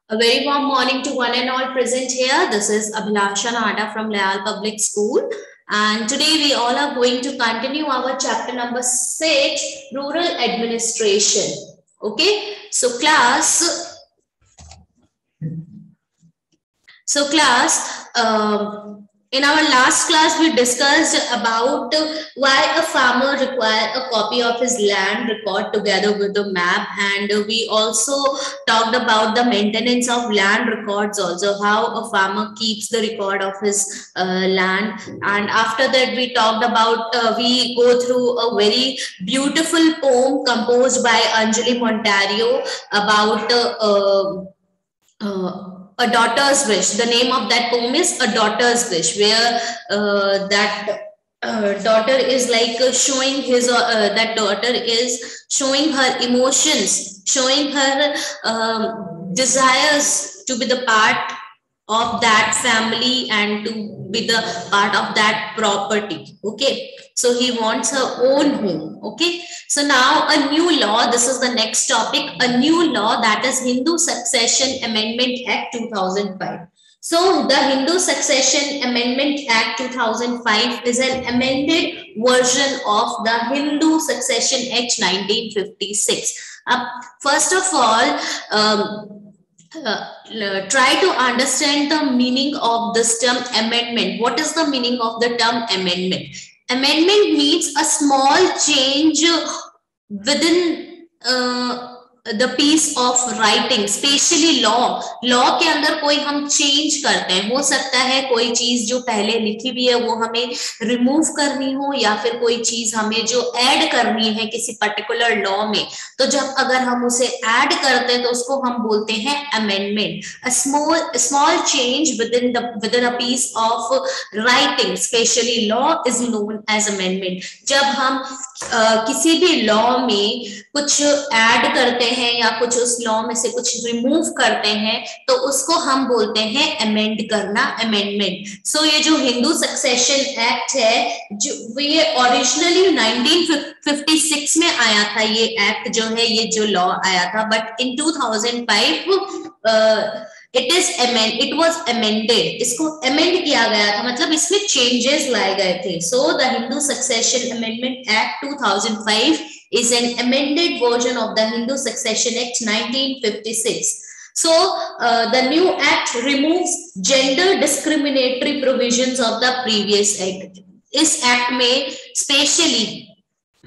A very warm morning to one and all present here. This is Abhilasha Nada from Leal Public School. And today we all are going to continue our chapter number 6, Rural Administration. Okay. So class, in our last class, we discussed about why a farmer requires a copy of his land record together with the map, and we also talked about the maintenance of land records, also how a farmer keeps the record of his land. And after that, we talked about we go through a very beautiful poem composed by Anjali Montario about. A daughter's wish. The name of that poem is A Daughter's Wish, where that daughter is like showing his that daughter is showing her emotions, showing her desires to be the part of that family and to be the part of that property. Okay, so he wants her own home. Okay, so now a new law, this is the next topic, a new law, that is Hindu Succession Amendment Act 2005. So the Hindu Succession Amendment Act 2005 is an amended version of the Hindu Succession Act 1956. First of all, try to understand the meaning of this term amendment. What is the meaning of the term amendment? Amendment means a small change within the piece of writing, specially law के अंदर कोई हम change करते हैं, हो सकता है कोई चीज जो पहले लिखी हुई है वो हमें रिमूव करनी हो, या फिर कोई चीज हमें जो ऐड करनी है किसी पर्टिकुलर लॉ में, तो जब अगर हम उसे ऐड करते हैं तो उसको हम बोलते हैं amendment. A small change within a piece of writing, specially law, is known as amendment. जब हम किसी भी लॉ में कुछ ऐड करते हैं या कुछ उस लॉ में से कुछ रिमूव करते हैं तो उसको हम बोलते हैं अमेंड करना, अमेंडमेंट. सो ये जो हिंदू सक्सेशन एक्ट है, जो ये ओरिजिनली 1956 में आया था, ये एक्ट जो है, ये जो लॉ आया था, but in 2005 it was amended, इसको अमेंड किया गया था, मतलब इसमें चेंजेस लाए गए थे. So the Hindu succession amendment act 2005 is an amended version of the Hindu Succession Act 1956. So the new act removes gender discriminatory provisions of the previous act. इस एक्ट में स्पेशली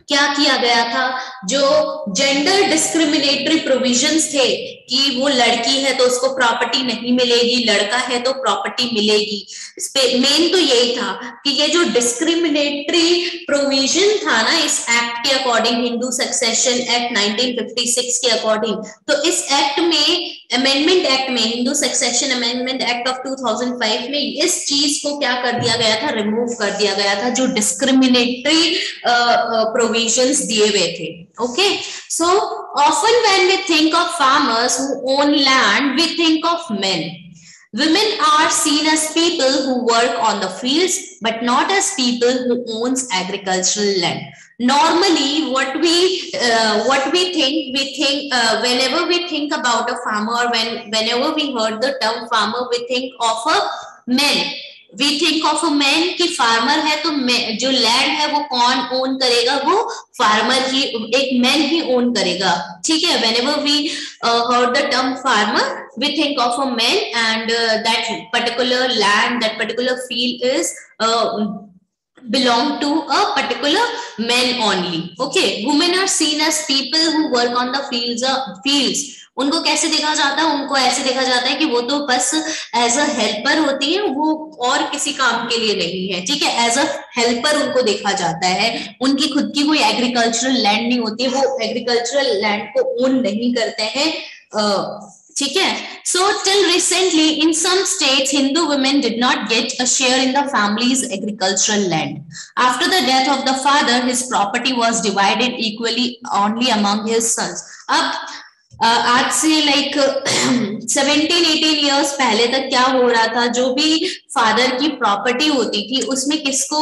क्या किया गया था, जो जेंडर डिस्क्रिमिनेटरी प्रोविजंस थे कि वो लड़की है तो उसको प्रॉपर्टी नहीं मिलेगी, लड़का है तो प्रॉपर्टी मिलेगी. मेन तो यही था कि ये जो डिस्क्रिमिनेटरी प्रोविजन था ना इस एक्ट के अकॉर्डिंग, हिंदू सक्सेशन एक्ट 1956 के अकॉर्डिंग, तो इस एक्ट में, अमेंडमेंट एक्ट में, Hindu succession amendment act of 2005 में इस चीज को क्या कर दिया गया था, रिमूव कर दिया गया था, जो डिस्क्रिमिनेटरी प्रोविजंस दिए हुए थे. Okay, so often when we think of farmers who own land, we think of men. Women are seen as people who work on the fields, but not as people who owns agricultural land. Normally, what we think whenever we think about a farmer, or whenever we heard the term farmer, we think of a man. We think of a man कि farmer है तो जो land है वो कौन own करेगा, वो farmer ही, एक मैन ही ओन करेगा. ठीक है, whenever we heard the term farmer, we think of a man, and that particular land, that particular field is belong to a particular man only. Okay, women are seen as people who work on the fields. उनको कैसे देखा जाता है, उनको ऐसे देखा जाता है कि वो तो बस एज अ हेल्पर होती है, वो और किसी काम के लिए नहीं है. ठीक है, एज अ हेल्पर उनको देखा जाता है, उनकी खुद की कोई एग्रीकल्चरल लैंड नहीं होती है, वो एग्रीकल्चरल लैंड को ओन नहीं करते हैं. ठीक है, so till recently in some states Hindu women did not get a share in the family's agricultural land. After the death of the father, his property was divided equally only among his sons. अब आज से like 17-18 years पहले तक क्या हो रहा था, जो भी फादर की प्रॉपर्टी होती थी उसमें किसको,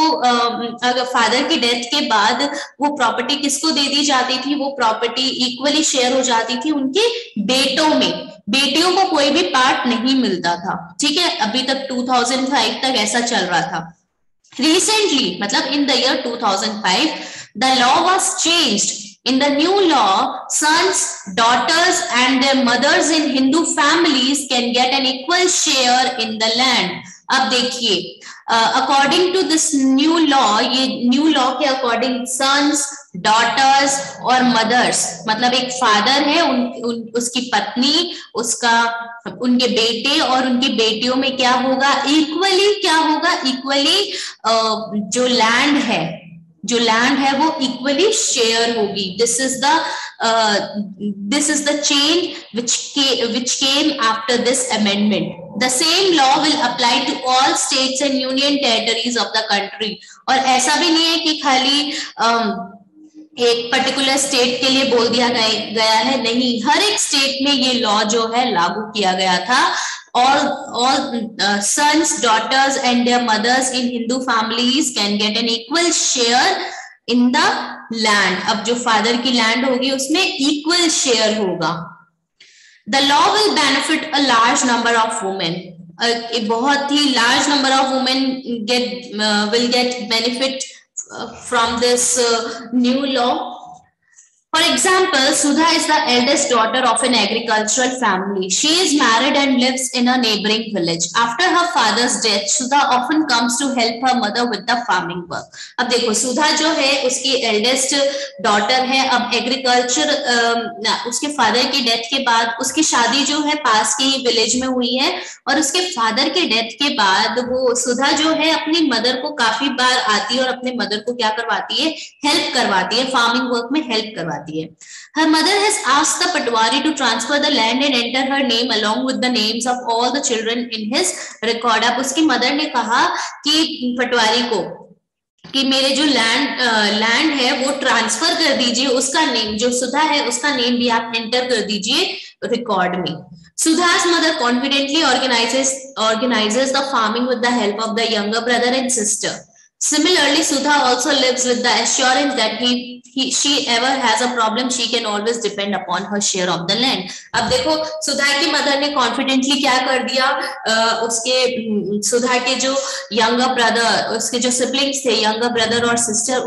अगर फादर की डेथ के बाद वो प्रॉपर्टी किसको दे दी जाती थी, वो प्रॉपर्टी इक्वली शेयर हो जाती थी उनके बेटों में. बेटियों को कोई भी पार्ट नहीं मिलता था, ठीक है, अभी तक 2005 तक ऐसा चल रहा था। Recently, मतलब in the year 2005, the law was changed. In the new law, sons, daughters, and their mothers in Hindu families can get an equal share in the land. अब देखिए, according to this new law, ये new law के according sons, daughters और mothers, मतलब एक father है, उसकी पत्नी, उसका उनके बेटे और उनकी बेटियों में क्या होगा, इक्वली क्या होगा, इक्वली जो लैंड है वो इक्वली शेयर होगी। This is the change which came after this amendment. The same law will apply to all states and union territories of the country. और ऐसा भी नहीं है कि खाली एक पर्टिकुलर स्टेट के लिए बोल दिया गया है, नहीं, हर एक स्टेट में ये लॉ जो है लागू किया गया था। all sons, daughters and their mothers in Hindu families can get an equal share in the land. अब जो फादर की लैंड होगी उसमें इक्वल शेयर होगा। The law will benefit a large number of women. एक बहुत ही large number of women will get benefit from this new law. For example, Sudha is the eldest daughter of an agricultural family. She is married and lives in a neighboring village. After her father's death, Sudha often comes to help her mother with the farming work. अब देखो, सुधा जो है उसकी eldest daughter है। अब agriculture, उसके father की death के बाद उसकी शादी जो है पास के ही विलेज में हुई है, और उसके फादर के डेथ के बाद वो सुधा जो है अपनी मदर को काफी बार आती है और अपने मदर को क्या करवाती है, हेल्प करवाती है, फार्मिंग वर्क में हेल्प करवाती है। Her mother has asked the Patwari to transfer the land and enter her name along with the names of all the children in his record. अब उसकी मदर ने कहा कि पटवारी को कि मेरे जो लैंड है वो ट्रांसफर कर दीजिए, उसका नेम जो सुधा है उसका नेम भी आप एंटर कर दीजिए रिकॉर्ड में। Sudha's mother confidently organizes the farming with the help of the younger brother and sister. Similarly, Sudha also lives with the assurance that she ever has a problem, she can always depend upon her share of the land. अब देखो, सुधा की mother ने confidently क्या कर दिया, सुधा के जो younger brother, उसके जो सिबलिंग्स थे, यंगर ब्रदर और सिस्टर,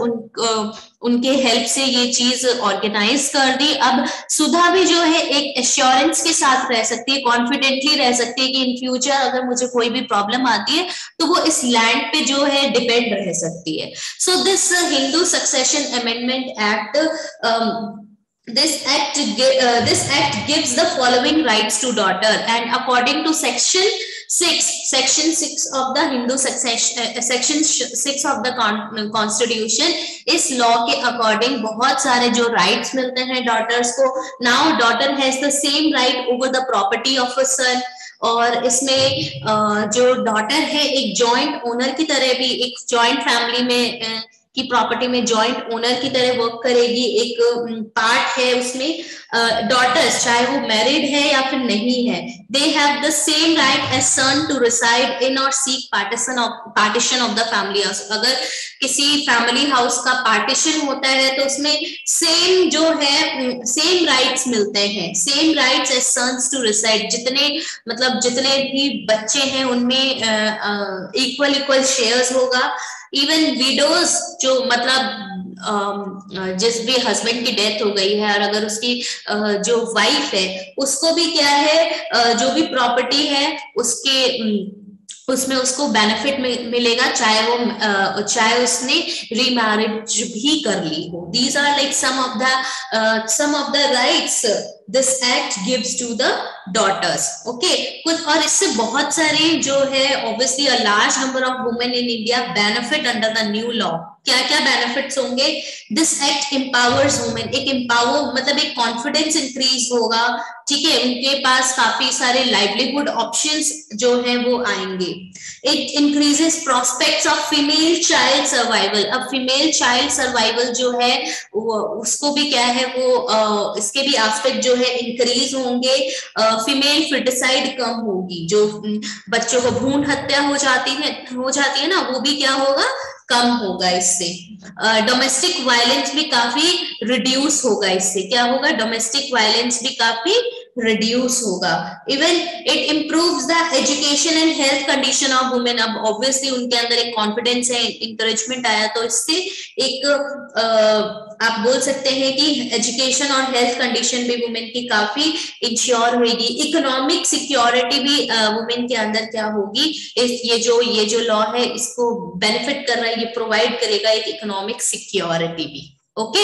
उनके हेल्प से ये चीज ऑर्गेनाइज कर दी। अब सुधा भी जो है एक एश्योरेंस के साथ रह सकती है, कॉन्फिडेंटली रह सकती है कि इन फ्यूचर अगर मुझे कोई भी प्रॉब्लम आती है तो वो इस लैंड पे जो है डिपेंड रह सकती है। So this Hindu succession amendment act, this act gives the following rights to daughter, and according to section 6 of the Hindu section 6 of the constitution, इस लॉ के अकॉर्डिंग बहुत सारे जो राइट्स मिलते हैं डॉटर्स को। Now daughter has the same right over the property of a son, और इसमें जो डॉटर है एक जॉइंट ओनर की तरह भी, एक जॉइंट फैमिली में की प्रॉपर्टी में जॉइंट ओनर की तरह वर्क करेगी। एक पार्ट है उसमें डॉटर्स, चाहे वो मैरिड है या फिर नहीं है, they have the same right as son to reside in और seek partition of the family house. अगर किसी फैमिली हाउस का पार्टीशन होता है तो उसमें सेम जो है सेम राइट्स मिलते हैं, same rights as sons to reside. जितने भी बच्चे हैं उनमें इक्वल शेयर्स होगा। इवन विडोज जो जिस भी हस्बैंड की डेथ हो गई है और अगर उसकी जो वाइफ है उसको भी क्या है, जो भी प्रॉपर्टी है उसमें उसको बेनिफिट मिलेगा, चाहे उसने रीमैरिज भी कर ली हो। These are like some of the rights this act gives to the daughters. Okay, कुछ और इससे बहुत सारे जो है obviously a large number of women in India benefit under the new law. क्या क्या बेनिफिट्स होंगे? दिस एक्ट एम्पावर्स वुमेन, एक कॉन्फिडेंस इंक्रीज होगा, ठीक है, उनके पास काफी सारे लाइवलीहुड ऑप्शंस जो है वो आएंगे। It increases prospects of female child survival. अब फीमेल चाइल्ड सर्वाइवल जो है उसको भी क्या है वो इसके भी एस्पेक्ट जो है इंक्रीज होंगे। फीमेल फिटिसाइड कम होगी, जो बच्चों को भ्रूण हत्या हो जाती है ना, वो भी क्या होगा, कम होगा इससे। डोमेस्टिक वायलेंस भी काफी रिड्यूस होगा इससे। क्या होगा? डोमेस्टिक वायलेंस भी काफी रिड्यूस होगा। Even it improves the education and health condition of women. अब ऑब्वियसली उनके अंदर एक कॉन्फिडेंस है, इंकरेजमेंट आया, तो इससे एक आप बोल सकते हैं कि एजुकेशन और हेल्थ कंडीशन भी वुमेन की काफी इंश्योर होगी। इकोनॉमिक सिक्योरिटी भी वुमेन के अंदर क्या होगी, ये जो लॉ है इसको बेनिफिट कर रहा है, ये प्रोवाइड करेगा एक इकोनॉमिक सिक्योरिटी भी। Okay,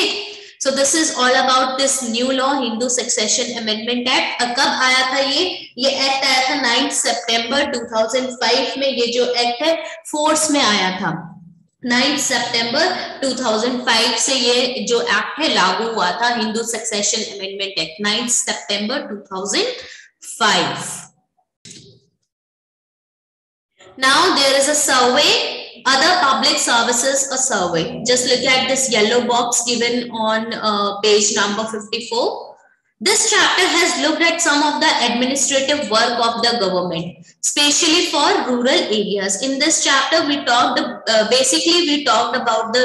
so this is all about this new law, Hindu Succession Amendment Act। कब आया था ये एक्ट आया था 9 सितंबर 2005 में। ये जो एक्ट है फोर्स में आया था 9 सितंबर 2005 से। ये जो एक्ट है लागू हुआ था, Hindu succession amendment act 9 September 2005। Now there is a survey, other public services, a survey. Just look at this yellow box given on page number 54. This chapter has looked at some of the administrative work of the government, especially for rural areas. In this chapter, we talked about the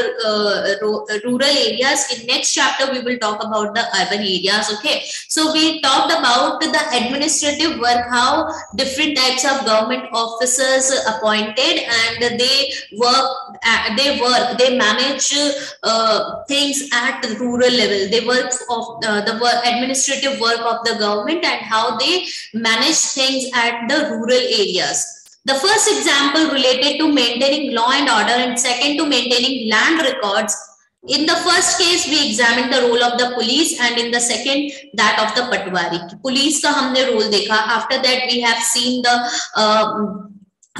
rural areas. In next chapter, we will talk about the urban areas. Okay, so we talked about the administrative work, how different types of government officers appointed, and they manage things at rural level. They work of the administrative work of the government and how they manage things at the rural areas. The first example related to maintaining law and order, and second to maintaining land records. In the first case, we examined the role of the police, and in the second, that of the patwari. Police का हमने role देखा. After that, we have seen the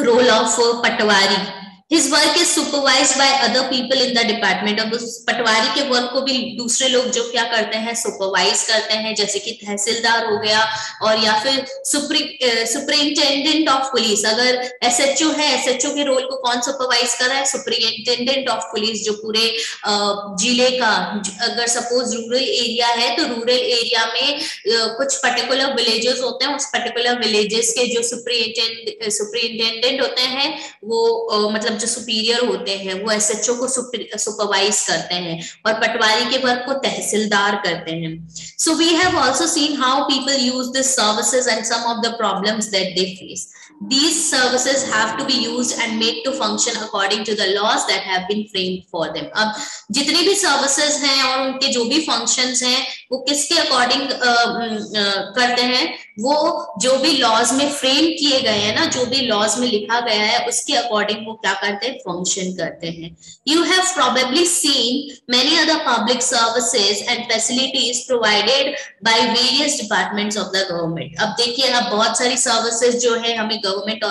role of patwari. His work is supervised by other people in the department. अब उस पटवारी के work को भी दूसरे लोग जो क्या करते हैं, सुपरवाइज करते हैं, जैसे कि तहसीलदार हो गया, और या फिर सुपरिंटेंडेंट ऑफ पुलिस। अगर एसएचओ है, एसएचओ के रोल को कौन सुपरवाइज कर रहा है, सुपरिंटेंडेंट ऑफ पुलिस, जो पूरे जिले का, अगर सपोज रूरल एरिया है तो रूरल एरिया में कुछ पर्टिकुलर विलेजेस होते हैं, उस पर्टिकुलर विलेजेस के जो सुपरिंटेंडेंट होते हैं वो मतलब जो सुपीरियर होते हैं वो एसएचओ को सुपरवाइज करते हैं, और पटवारी के वर्क को तहसीलदार करते हैं। So we have also seen how people use this services and some of the problems that they face. These services have to be used and made to function according to the laws that have been framed for them। अब जितनी भी services हैं और उनके जो भी functions हैं वो किसके अकॉर्डिंग करते हैं, वो जो भी लॉज में फ्रेम किए गए हैं ना, जो भी लॉज में लिखा गया है उसके अकॉर्डिंग वो क्या करते हैं, फंक्शन करते हैं। You have probably seen many other public services and facilities provided by various departments of the government। अब देखिए, अब बहुत सारी सर्विसेज जो है हमें गवर्नमेंट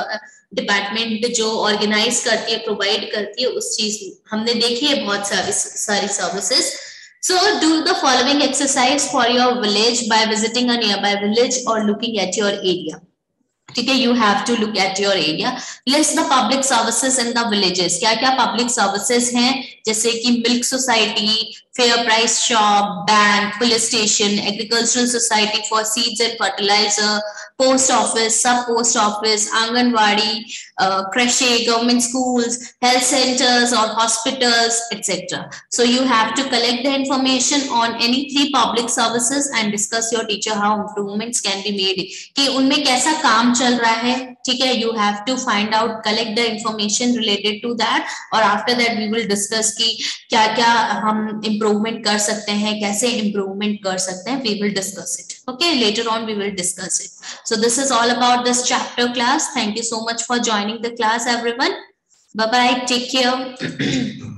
डिपार्टमेंट जो ऑर्गेनाइज करती है, प्रोवाइड करती है, उस चीज हमने देखी है बहुत सारी services. So do the following exercise for your village by visiting a nearby village or looking at your area। ठीक है, you have to look at your area। List the public services in the villages। क्या क्या public services हैं, जैसे कि milk society, fair price shop, bank, police station, agricultural society for seeds and fertiliser, post office, sub post office, anganwadi, crèche, government schools, health centers or hospitals, etc. So you have to collect the information on any 3 public services and discuss your teacher how improvements can be made। कि उनमें कैसा काम चल रहा है, ठीक है, you have to find out, collect the information related to that, और after that we will discuss कि क्या क्या हम improvement कर सकते हैं, कैसे improvement कर सकते हैं, we will discuss it। Okay, later on we will discuss it। So this is all about this chapter, class। Thank you so much for joining the class, everyone। Bye bye, take care।